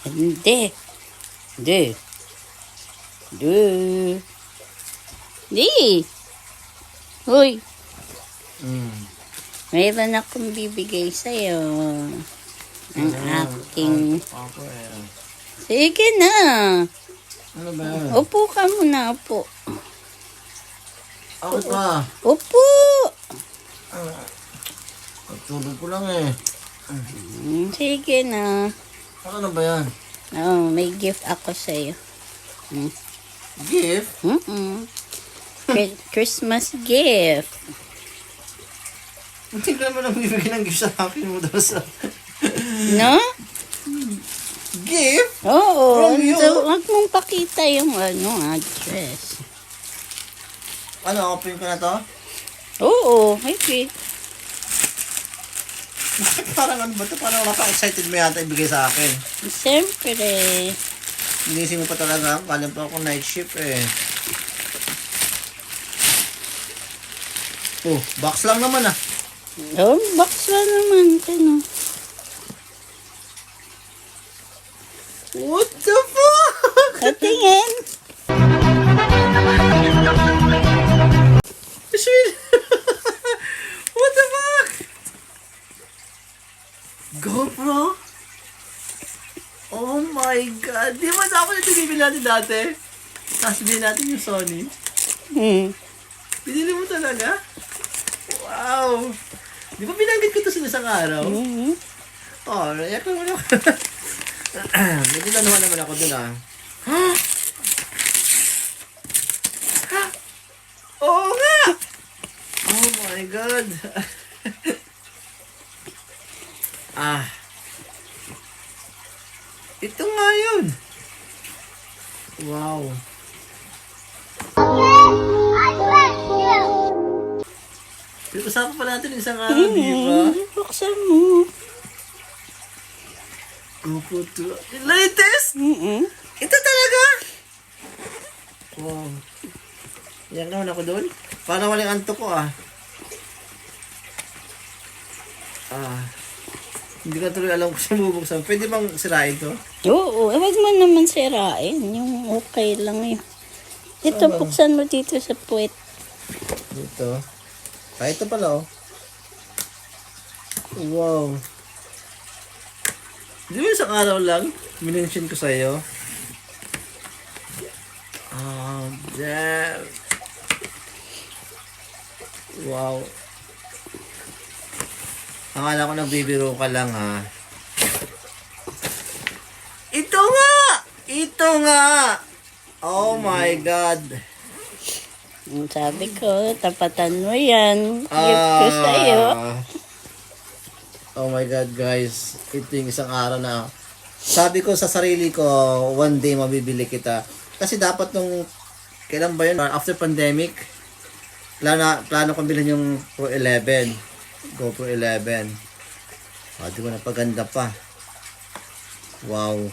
Hindi. Hindi. Hindi. Hindi. Hoy. Mayroon akong bibigay sa'yo. Ang aking... Sige na. Ano ba yan? Upo ka muna, upo. Ako pa. Upo. Tulog ko lang eh. Sige na. Ano ba yan? Oh, may gift ako sa'yo. Gift? Christmas gift. Hindi ka naman nagbibigay ng gift sa akin mo daw sa... No? Gift? Oo. From you? So, wag mong pakita yung address. Ano, open ko na to? Oo, okay. Parang ano ba ito? Parang napaka-excited mo yata ibigay sa akin. Siyempre. Inisip mo pa talaga. Kala pa ako night shift eh. Oh, box lang naman ah. Oh, box lang naman. Ano? What the fuck? Katingin. Sweet. What the fuck? GoPro? Oh my God. Di ba dapat ito bibili natin dati? Tapos bilhin natin yung Sony. Binili mo talaga? Wow. Di ba binanggit ko ito sa isang araw? Oh, react naman ako. Medyo nanuhan naman ako dun ah. Oo nga! Oh my God. Ito nga yun. Wow. Pinag-usapan pa natin isang araw, di ba? Buksan mo. GoPro 2. Latest? Ito talaga? Wow. Iyak naman ako doon. Paano walang antok ko ah. Hindi ka tuloy alam kung saan bubuksan. Pwede bang sirain to? Oo, wag mo naman sirain. Yung okay lang yun. Ito, Saan ba? buksan mo dito sa puwet. Dito. Ito pala oh. Wow. Di ba isang araw lang? Minention ko sa'yo. Oh, damn. Wow. Akala ko nagbibiro ka lang ha. Ito nga! Ito nga! Oh my God. Sabi ko, tapatan mo yan. Gift ko sa'yo. Oh my God, guys. Ito yung isang araw na sabi ko sa sarili ko, one day mabibili kita. Kasi dapat nung, kailan ba yun? After pandemic, plano kong bilhin yung Pro 11. GoPro 11. Di ko napaganda pa. Wow.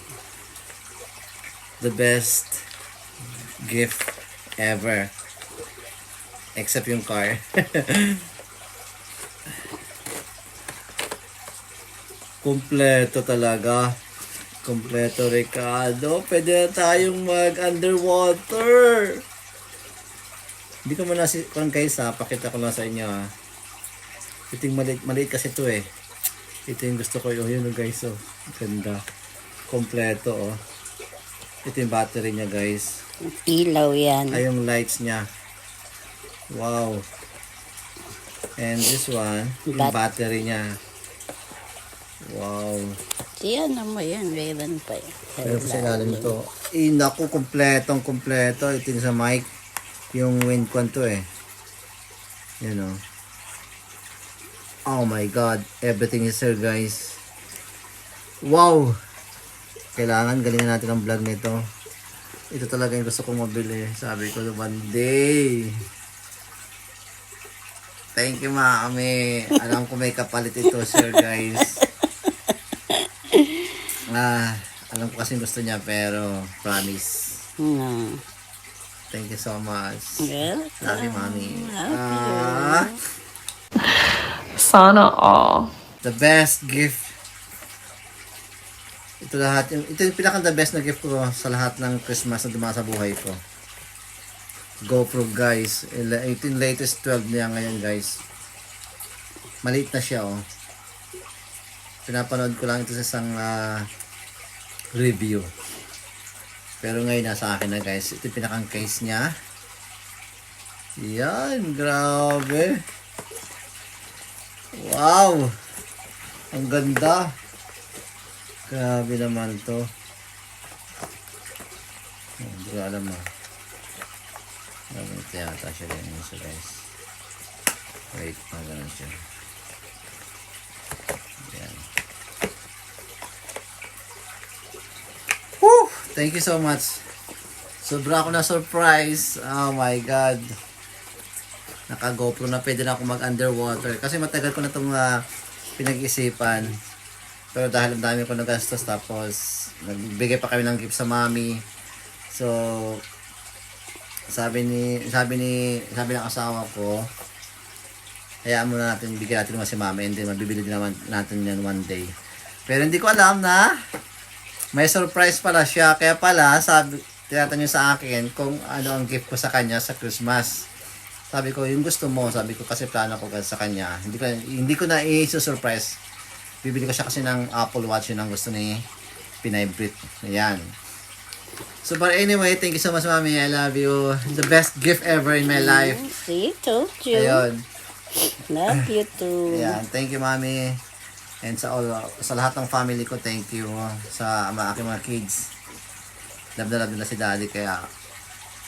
The best gift ever. Except yung car. Kompleto talaga. Kompleto, Ricardo. Pwede na tayong mag-underwater. Hindi ko muna kung guys ha. Pakita ko lang sa inyo ha. Ito yung maliit kasi ito eh. Ito yung gusto ko. Yun guys oh. Ganda. Kompleto oh. Ito yung battery niya guys. Ilaw yan. Ay yung lights niya. Wow. And this one, yung battery niya. Wow. Siya mo yan. Meron pa yan. Pero sa ilalim ito. Naku, kompletong kompleto. Ito yung sa mic. Yung wind con to eh. Yan o. Oh my God. Everything is here guys. Wow. Kailangan galingan natin ang vlog nito. Ito talaga yung gusto kong mabili. Sabi ko one day. Thank you Mami. Alam ko may kapalit ito sir guys. Alam ko kasi gusto niya pero promise. No. Thank you so much. Welcome. Love you, Mommy. Sana all. The best gift. Ito lahat, ito yung pinaka the best na gift ko sa lahat ng Christmas na dumaan sa buhay ko. GoPro guys. Ito yung latest 12 niya ngayon guys. Maliit na siya oh. Pinapanood ko lang ito sa isang review. Pero ngayon nasa akin na guys. Ito yung pinakang case niya. Yan, grabe. Wow. Ang ganda. Grabe naman to. Hindi ko alam mo. Ito yata siya ganyan siya guys. Wait, ganun siya. Yan. Woo! Thank you so much. Sobra ako na surprise. Oh my God. Naka GoPro na, pwede na ako mag underwater. Kasi matagal ko na itong pinag-isipan. Pero dahil ang dami ko nagastos, tapos nagbigay pa kami ng gift sa mami. So, sabi ng asawa ko, hayaan muna natin, bigyan natin naman si mami, and then mabibili din naman natin yan one day. Pero hindi ko alam na may surprise pala siya. Kaya pala, tinatanong sa akin kung ano ang gift ko sa kanya sa Christmas. Sabi ko, yung gusto mo, sabi ko kasi plano ko sa kanya. Hindi ko na i-surprise. Bibili ko siya kasi ng Apple Watch, yun ang gusto ni Pinay Brit. Ayan. So, but anyway, thank you so much, Mami. I love you. The best gift ever in my life. See, told you. Ayun. Love you too. Ayan. Thank you, Mami. And sa lahat ng family ko, thank you. Sa aking mga kids. Love na love nila si Daddy. Kaya,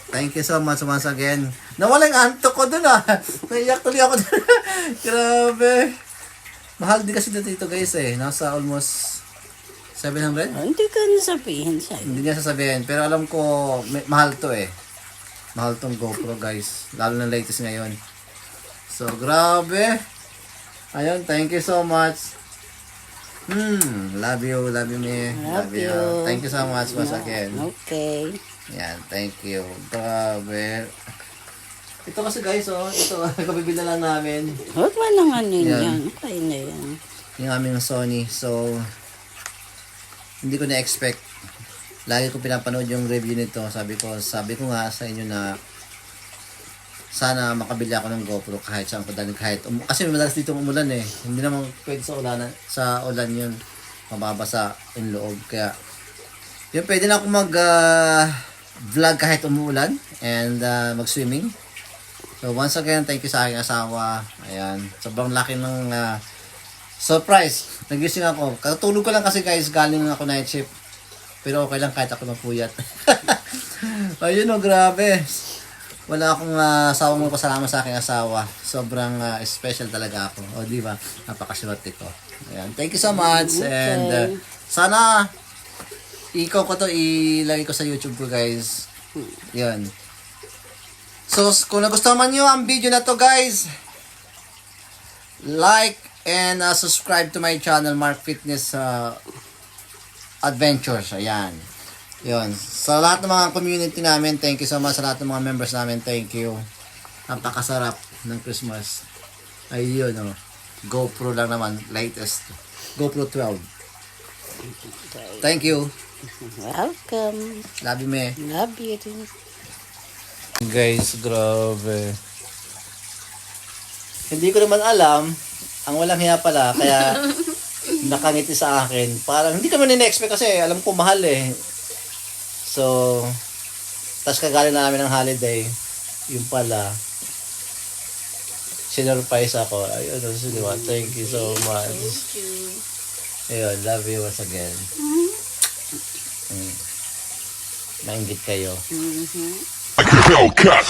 thank you so much once again. Nawala yung antok ko dun ah. Naiyak tuloy ako dun. Grabe. Mahal din kasi dito guys eh. Nasa almost 700? Oh, hindi ka nasabihin sa'yo. Hindi niya sasabihin. Pero alam ko, mahal to eh. Mahal tong GoPro guys. Lalo na latest ngayon. So, grabe. Ayun, thank you so much. Love you me. Love you. Thank you so much once again. Okay. Yan, thank you. Grabe. Ito kasi guys, oh, ito, kabibili na lang namin. Huwag mo nang ano Yan. yan. Okay na yan. Yung aming Sony. So, hindi ko na-expect. Lagi ko pinapanood yung review nito. Sabi ko nga sa inyo na sana makabili ako ng GoPro kahit saan ko dahil kasi madalas dito umulan eh. Hindi naman pwede sa ulan yun. Mababasa yung loob. Kaya, yun, pwede na ako vlog kahit umuulan and mag-swimming. So, once again, thank you sa aking asawa. Ayan. Sobrang laki ng surprise. Nagising ako. Katulog ko lang kasi guys, galing ako night shift. Pero okay lang kahit ako napuyat. Ayun o, grabe. Wala akong sawang magpasalamat sa aking asawa. Sobrang special talaga ako. O, di ba? Napakaswerte ko. Ayan. Thank you so much. Okay. And sana ikaw ko to ilagay ko sa YouTube ko guys. Yan. So, kung nagustuhan man nyo ang video na to guys, like and subscribe to my channel, Mark Fitness Adventures. Ayan. Yun. Sa lahat ng mga community namin, thank you so much. Sa lahat ng mga members namin, thank you. Napakasarap ng Christmas. Ayun, oh. GoPro lang naman, latest. GoPro 12. Thank you. Welcome. Love you, me. Love you too. Guys, grabe. Hindi ko naman alam, ang walang hiya pala, kaya nakangiti sa akin. Parang hindi ko naman in-expect kasi alam ko mahal eh. So, tas kagaling na namin ng holiday, yung pala, sinurprise ako. Ayun, thank you so much. Thank you. Ayun, love you once again. Maingit kayo. Like a Hellcat.